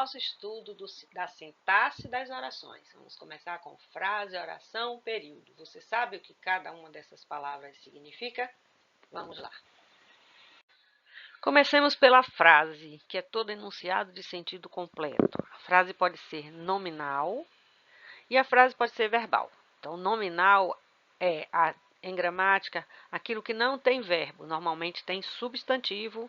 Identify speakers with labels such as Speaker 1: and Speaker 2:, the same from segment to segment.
Speaker 1: nosso estudo da sintaxe das orações. Vamos começar com frase, oração, período. Você sabe o que cada uma dessas palavras significa? Vamos lá. Comecemos pela frase, que é todo enunciado de sentido completo. A frase pode ser nominal e a frase pode ser verbal. Então, nominal é, em gramática, aquilo que não tem verbo. Normalmente tem substantivo,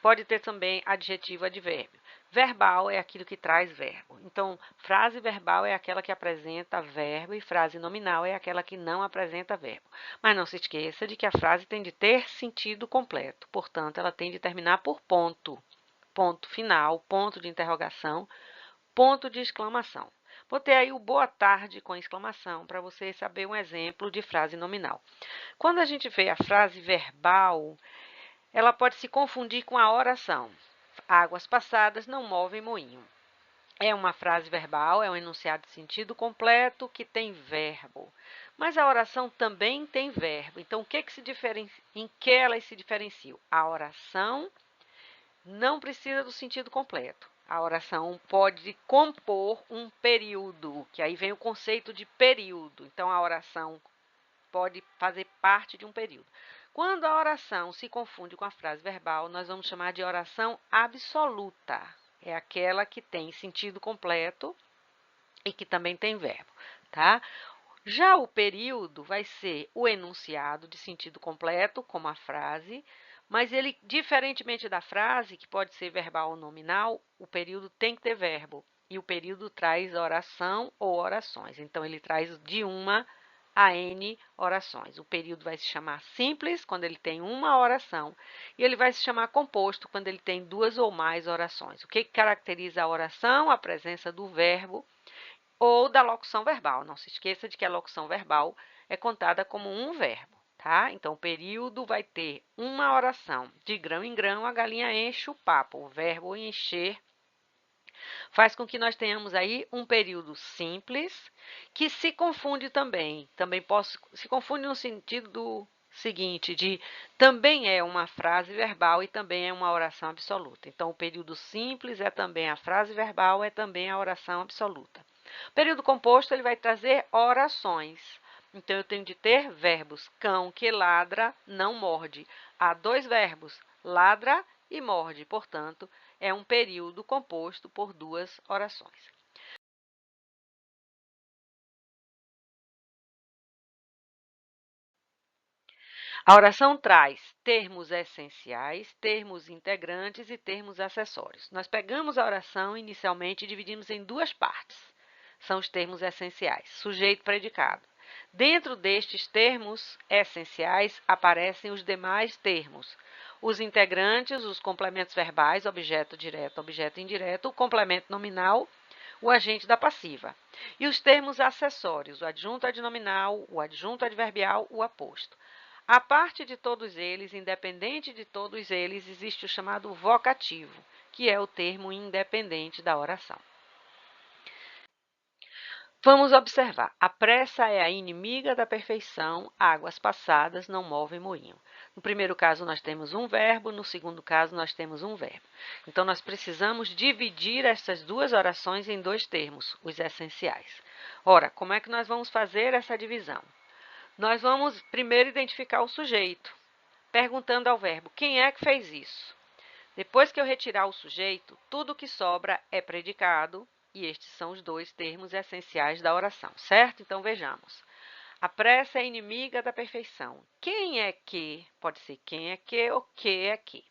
Speaker 1: pode ter também adjetivo, advérbio. Verbal é aquilo que traz verbo. Então, frase verbal é aquela que apresenta verbo e frase nominal é aquela que não apresenta verbo. Mas não se esqueça de que a frase tem de ter sentido completo. Portanto, ela tem de terminar por ponto. Ponto final, ponto de interrogação, ponto de exclamação. Botei aí o boa tarde com exclamação para você saber um exemplo de frase nominal. Quando a gente vê a frase verbal, ela pode se confundir com a oração. Águas passadas não movem moinho. É uma frase verbal, é um enunciado de sentido completo que tem verbo. Mas a oração também tem verbo. Então, em que elas se diferenciam? A oração não precisa do sentido completo. A oração pode compor um período, que aí vem o conceito de período. Então, a oração pode fazer parte de um período. Quando a oração se confunde com a frase verbal, nós vamos chamar de oração absoluta. É aquela que tem sentido completo e que também tem verbo, tá? Já o período vai ser o enunciado de sentido completo, como a frase, mas ele, diferentemente da frase, que pode ser verbal ou nominal, o período tem que ter verbo. E o período traz oração ou orações. Então, ele traz de uma a N orações. O período vai se chamar simples, quando ele tem uma oração, e ele vai se chamar composto, quando ele tem duas ou mais orações. O que caracteriza a oração? A presença do verbo ou da locução verbal. Não se esqueça de que a locução verbal é contada como um verbo, tá? Então, o período vai ter uma oração. De grão em grão, a galinha enche o papo. O verbo encher faz com que nós tenhamos aí um período simples, que se confunde também. Se confunde no sentido do seguinte, de também é uma frase verbal e também é uma oração absoluta. Então, o período simples é também a frase verbal, é também a oração absoluta. O período composto, ele vai trazer orações. Então, eu tenho de ter verbos. Cão que ladra, não morde. Há dois verbos, ladra e morde. Portanto, é um período composto por duas orações. A oração traz termos essenciais, termos integrantes e termos acessórios. Nós pegamos a oração inicialmente e dividimos em duas partes. São os termos essenciais, sujeito e predicado. Dentro destes termos essenciais aparecem os demais termos. Os integrantes, os complementos verbais, objeto direto, objeto indireto, o complemento nominal, o agente da passiva. E os termos acessórios, o adjunto adnominal, o adjunto adverbial, o aposto. A parte de todos eles, independente de todos eles, existe o chamado vocativo, que é o termo independente da oração. Vamos observar. A pressa é a inimiga da perfeição, águas passadas não movem moinho. No primeiro caso, nós temos um verbo, no segundo caso, nós temos um verbo. Então, nós precisamos dividir essas duas orações em dois termos, os essenciais. Ora, como é que nós vamos fazer essa divisão? Nós vamos primeiro identificar o sujeito, perguntando ao verbo, quem é que fez isso? Depois que eu retirar o sujeito, tudo que sobra é predicado, e estes são os dois termos essenciais da oração, certo? Então, vejamos. A pressa é inimiga da perfeição. Quem é que? Pode ser quem é que ou que é que.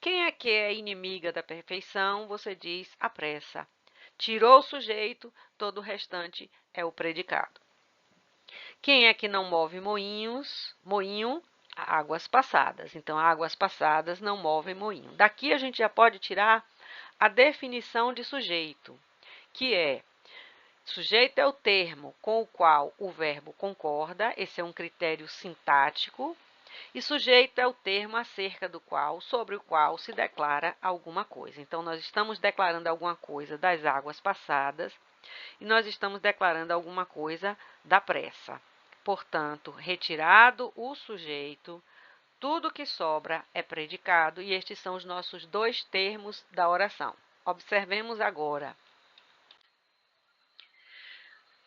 Speaker 1: Quem é que é inimiga da perfeição? Você diz a pressa. Tirou o sujeito, todo o restante é o predicado. Quem é que não move moinhos? Moinho, águas passadas. Então, águas passadas não movem moinho. Daqui a gente já pode tirar a definição de sujeito, que é: sujeito é o termo com o qual o verbo concorda, esse é um critério sintático, e sujeito é o termo acerca do qual, sobre o qual se declara alguma coisa. Então, nós estamos declarando alguma coisa das águas passadas e nós estamos declarando alguma coisa da pressa. Portanto, retirado o sujeito, tudo que sobra é predicado, e estes são os nossos dois termos da oração. Observemos agora.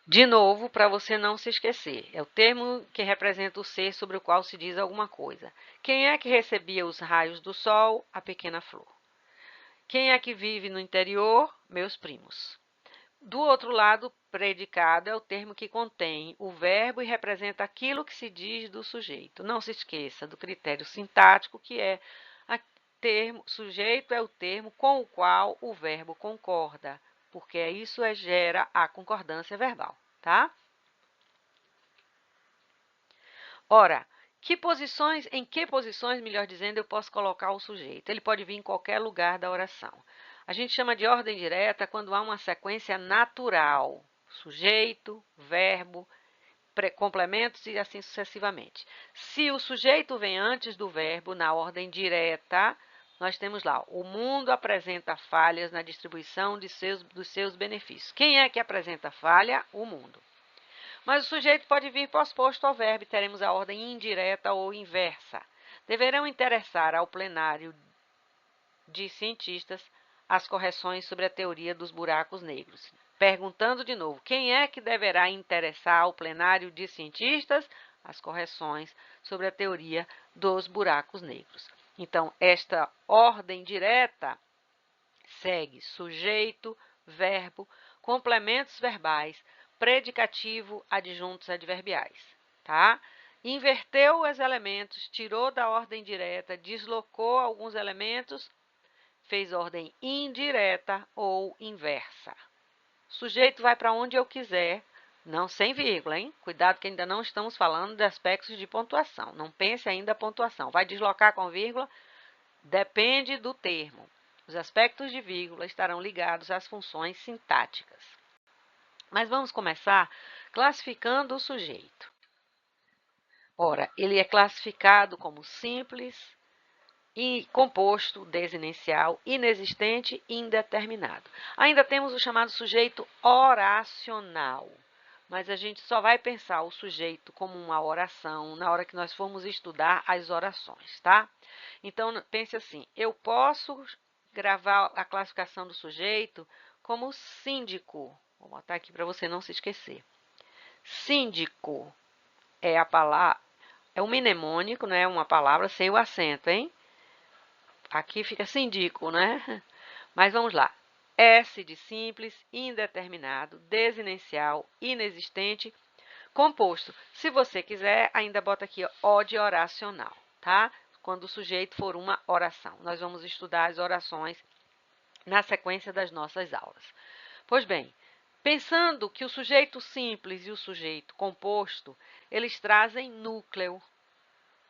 Speaker 1: De novo, para você não se esquecer, é o termo que representa o ser sobre o qual se diz alguma coisa. Quem é que recebia os raios do sol? A pequena flor. Quem é que vive no interior? Meus primos. Do outro lado, predicado é o termo que contém o verbo e representa aquilo que se diz do sujeito. Não se esqueça do critério sintático, que é sujeito é o termo com o qual o verbo concorda, porque isso gera a concordância verbal, tá? Ora, em que posições, melhor dizendo, eu posso colocar o sujeito? Ele pode vir em qualquer lugar da oração. A gente chama de ordem direta quando há uma sequência natural. Sujeito, verbo, complementos e assim sucessivamente. Se o sujeito vem antes do verbo, na ordem direta, nós temos lá, o mundo apresenta falhas na distribuição dos seus benefícios. Quem é que apresenta falha? O mundo. Mas o sujeito pode vir posposto ao verbo e teremos a ordem indireta ou inversa. Deverão interessar ao plenário de cientistas as correções sobre a teoria dos buracos negros. Perguntando de novo, quem é que deverá interessar ao plenário de cientistas as correções sobre a teoria dos buracos negros? Então, esta ordem direta segue sujeito, verbo, complementos verbais, predicativo, adjuntos adverbiais, tá? Inverteu os elementos, tirou da ordem direta, deslocou alguns elementos, fez ordem indireta ou inversa. O sujeito vai para onde eu quiser, não sem vírgula, hein? Cuidado que ainda não estamos falando de aspectos de pontuação. Não pense ainda a pontuação. Vai deslocar com vírgula? Depende do termo. Os aspectos de vírgula estarão ligados às funções sintáticas. Mas vamos começar classificando o sujeito. Ora, ele é classificado como simples, e composto, desinencial, inexistente e indeterminado. Ainda temos o chamado sujeito oracional, mas a gente só vai pensar o sujeito como uma oração na hora que nós formos estudar as orações, tá? Então, pense assim, eu posso gravar a classificação do sujeito como síndico. Vou botar aqui para você não se esquecer. Síndico é a palavra, é um mnemônico, não é uma palavra sem o acento, hein? Aqui fica síndico, né? Mas vamos lá. S de simples, indeterminado, desinencial, inexistente, composto. Se você quiser, ainda bota aqui O de oracional, tá? Quando o sujeito for uma oração. Nós vamos estudar as orações na sequência das nossas aulas. Pois bem, pensando que o sujeito simples e o sujeito composto, eles trazem núcleo.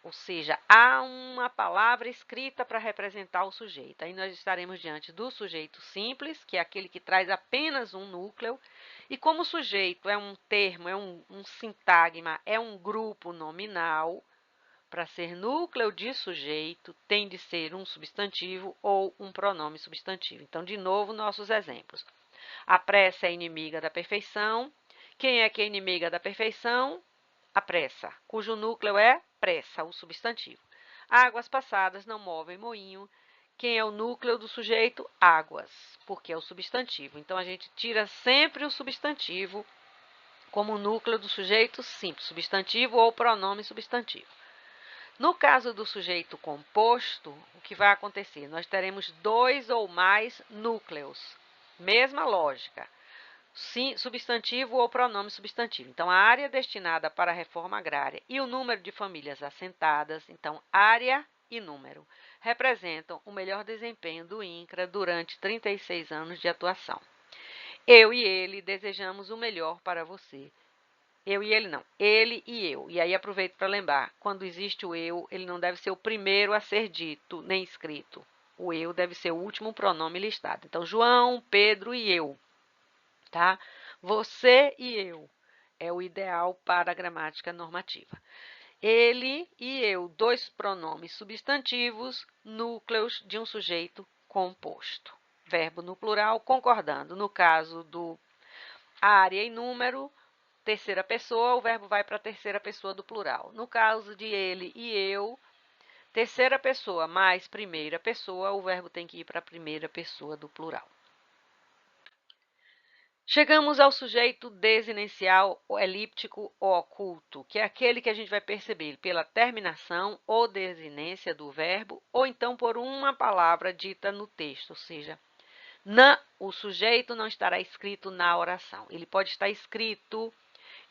Speaker 1: Ou seja, há uma palavra escrita para representar o sujeito. Aí nós estaremos diante do sujeito simples, que é aquele que traz apenas um núcleo. E como o sujeito é um termo, é um sintagma, é um grupo nominal, para ser núcleo de sujeito, tem de ser um substantivo ou um pronome substantivo. Então, de novo, nossos exemplos. A pressa é inimiga da perfeição. Quem é que é inimiga da perfeição? A pressa, cujo núcleo é pressa, o substantivo. Águas passadas não movem moinho. Quem é o núcleo do sujeito? Águas, porque é o substantivo. Então, a gente tira sempre o substantivo como núcleo do sujeito simples, substantivo ou pronome substantivo. No caso do sujeito composto, o que vai acontecer? Nós teremos dois ou mais núcleos. Mesma lógica. Sim, substantivo ou pronome substantivo. Então, a área destinada para a reforma agrária e o número de famílias assentadas, então, área e número, representam o melhor desempenho do INCRA durante 36 anos de atuação. Eu e ele desejamos o melhor para você. Eu e ele não, ele e eu. E aí aproveito para lembrar, quando existe o eu, ele não deve ser o primeiro a ser dito, nem escrito. O eu deve ser o último pronome listado. Então, João, Pedro e eu. Tá? Você e eu é o ideal para a gramática normativa. Ele e eu, dois pronomes substantivos, núcleos de um sujeito composto. Verbo no plural, concordando. No caso do área e número, terceira pessoa, o verbo vai para a terceira pessoa do plural. No caso de ele e eu, terceira pessoa mais primeira pessoa, o verbo tem que ir para a primeira pessoa do plural. Chegamos ao sujeito desinencial, elíptico ou oculto, que é aquele que a gente vai perceber pela terminação ou desinência do verbo, ou então por uma palavra dita no texto, ou seja, o sujeito não estará escrito na oração. Ele pode estar escrito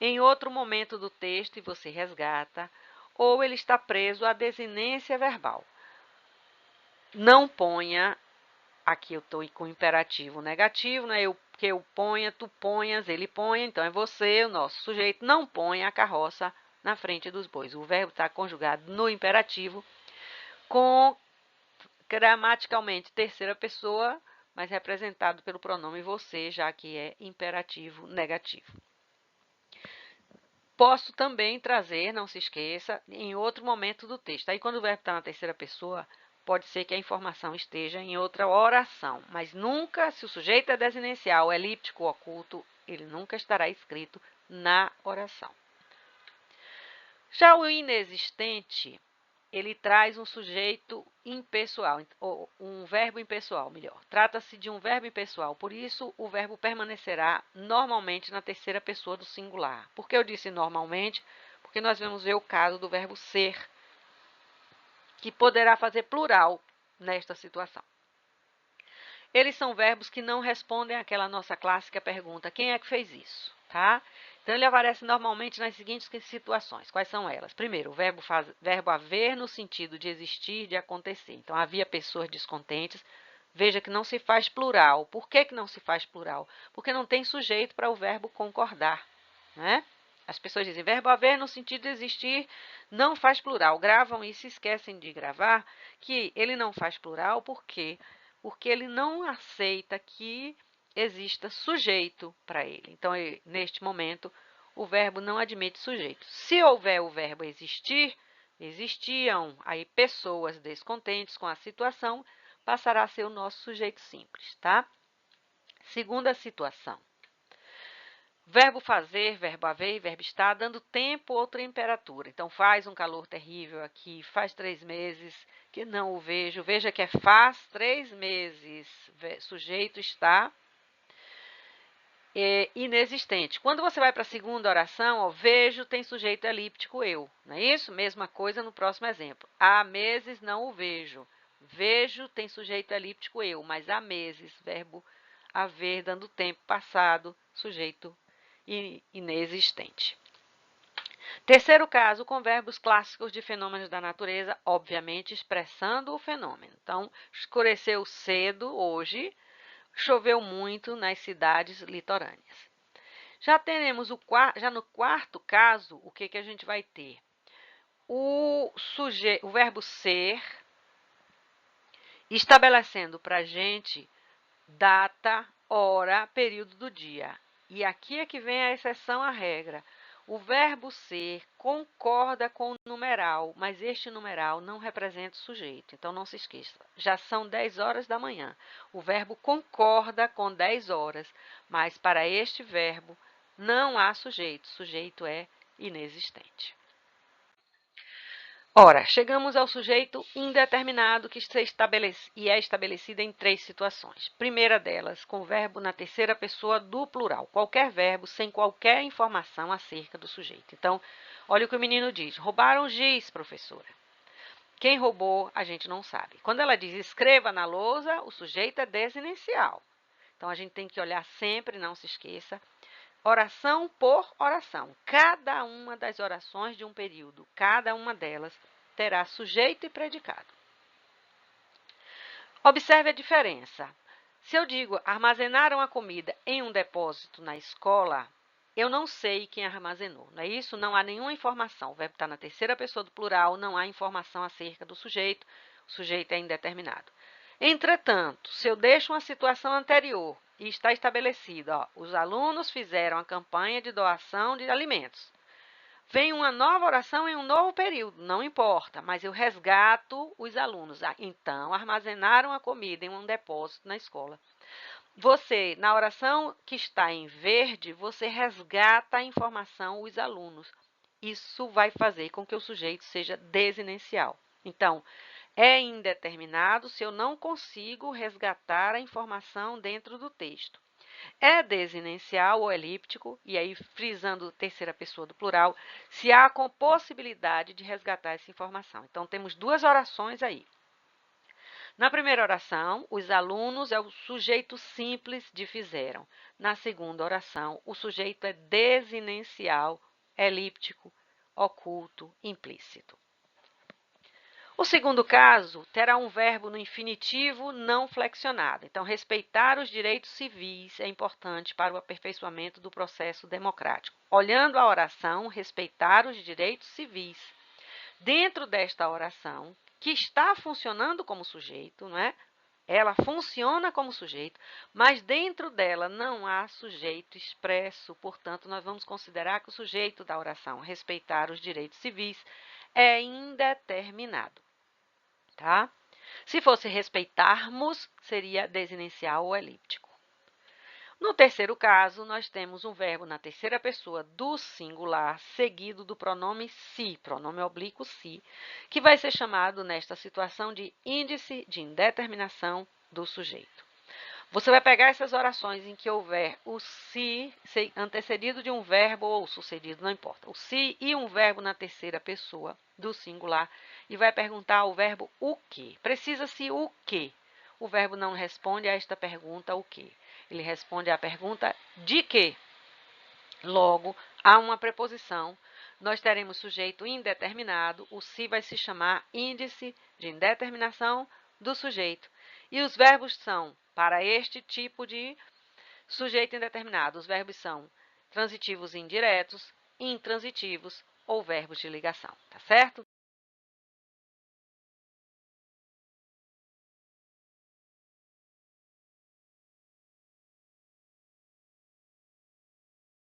Speaker 1: em outro momento do texto e você resgata, ou ele está preso à desinência verbal. Não ponha, aqui eu estou com imperativo negativo, né? Que eu ponha, tu ponhas, ele ponha, então é você, o nosso sujeito, não ponha a carroça na frente dos bois. O verbo está conjugado no imperativo com gramaticalmente terceira pessoa, mas representado pelo pronome você, já que é imperativo negativo. Posso também trazer, não se esqueça, em outro momento do texto. Aí, quando o verbo está na terceira pessoa, pode ser que a informação esteja em outra oração, mas nunca, se o sujeito é desinencial, elíptico ou oculto, ele nunca estará escrito na oração. Já o inexistente, ele traz um sujeito impessoal, ou um verbo impessoal, melhor. Trata-se de um verbo impessoal, por isso o verbo permanecerá normalmente na terceira pessoa do singular. Por que eu disse normalmente? Porque nós vamos ver o caso do verbo ser, que poderá fazer plural nesta situação. Eles são verbos que não respondem àquela nossa clássica pergunta, quem é que fez isso? Tá? Então, ele aparece normalmente nas seguintes situações. Quais são elas? Primeiro, o verbo haver no sentido de existir, de acontecer. Então, havia pessoas descontentes. Veja que não se faz plural. Por que não se faz plural? Porque não tem sujeito para o verbo concordar, né? As pessoas dizem, verbo haver no sentido de existir não faz plural. Gravam e se esquecem de gravar que ele não faz plural porque ele não aceita que exista sujeito para ele. Então, neste momento, o verbo não admite sujeito. Se houver o verbo existir, existiam aí pessoas descontentes com a situação, passará a ser o nosso sujeito simples, tá? Segunda situação. Verbo fazer, verbo haver e verbo estar, dando tempo ou temperatura. Então, faz um calor terrível aqui, faz 3 meses que não o vejo. Veja que é faz 3 meses, sujeito está inexistente. Quando você vai para a segunda oração, ó, vejo tem sujeito elíptico eu, não é isso? Mesma coisa no próximo exemplo. Há meses não o vejo. Vejo tem sujeito elíptico eu, mas há meses, verbo haver, dando tempo passado, sujeito inexistente. Terceiro caso, com verbos clássicos de fenômenos da natureza, obviamente expressando o fenômeno. Então, escureceu cedo hoje, choveu muito nas cidades litorâneas. Já no quarto caso, o que a gente vai ter? O verbo ser, estabelecendo para a gente data, hora, período do dia. E aqui é que vem a exceção à regra. O verbo ser concorda com o numeral, mas este numeral não representa o sujeito. Então, não se esqueça. Já são 10 horas da manhã. O verbo concorda com 10 horas, mas para este verbo não há sujeito. O sujeito é inexistente. Ora, chegamos ao sujeito indeterminado que é estabelecido em 3 situações. Primeira delas, com o verbo na terceira pessoa do plural. Qualquer verbo sem qualquer informação acerca do sujeito. Então, olha o que o menino diz. Roubaram giz, professora. Quem roubou, a gente não sabe. Quando ela diz escreva na lousa, o sujeito é desinicial. Então, a gente tem que olhar sempre, não se esqueça, oração por oração. Cada uma das orações de um período, cada uma delas terá sujeito e predicado. Observe a diferença. Se eu digo armazenaram a comida em um depósito na escola, eu não sei quem armazenou, não é isso? Não há nenhuma informação. O verbo está na terceira pessoa do plural, não há informação acerca do sujeito, o sujeito é indeterminado. Entretanto, se eu deixo uma situação anterior e está estabelecido, ó, os alunos fizeram a campanha de doação de alimentos. Vem uma nova oração em um novo período, não importa, mas eu resgato os alunos. Então, armazenaram a comida em um depósito na escola. Você, na oração que está em verde, você resgata a informação, os alunos. Isso vai fazer com que o sujeito seja desinencial. Então, é indeterminado se eu não consigo resgatar a informação dentro do texto. é desinencial ou elíptico, e aí frisando terceira pessoa do plural, se há com possibilidade de resgatar essa informação. Então, temos duas orações aí. Na primeira oração, os alunos é o sujeito simples de fizeram. Na segunda oração, o sujeito é desinencial, elíptico, oculto, implícito. O segundo caso terá um verbo no infinitivo não flexionado. Então, respeitar os direitos civis é importante para o aperfeiçoamento do processo democrático. Olhando a oração, respeitar os direitos civis. Dentro desta oração, que está funcionando como sujeito, não é? Ela funciona como sujeito, mas dentro dela não há sujeito expresso, portanto, nós vamos considerar que o sujeito da oração, respeitar os direitos civis, é indeterminado, tá? Se fosse respeitarmos, seria desinencial ou elíptico. No terceiro caso, nós temos um verbo na terceira pessoa do singular, seguido do pronome se, pronome oblíquo se, que vai ser chamado, nesta situação, de índice de indeterminação do sujeito. Você vai pegar essas orações em que houver o se antecedido de um verbo ou sucedido, não importa, o se e um verbo na terceira pessoa do singular, e vai perguntar o verbo o que. Precisa-se o que? O verbo não responde a esta pergunta o que. Ele responde à pergunta de que. Logo, há uma preposição, nós teremos sujeito indeterminado, o se vai se chamar índice de indeterminação do sujeito. E os verbos são, para este tipo de sujeito indeterminado, os verbos são transitivos indiretos, intransitivos ou verbos de ligação, tá certo?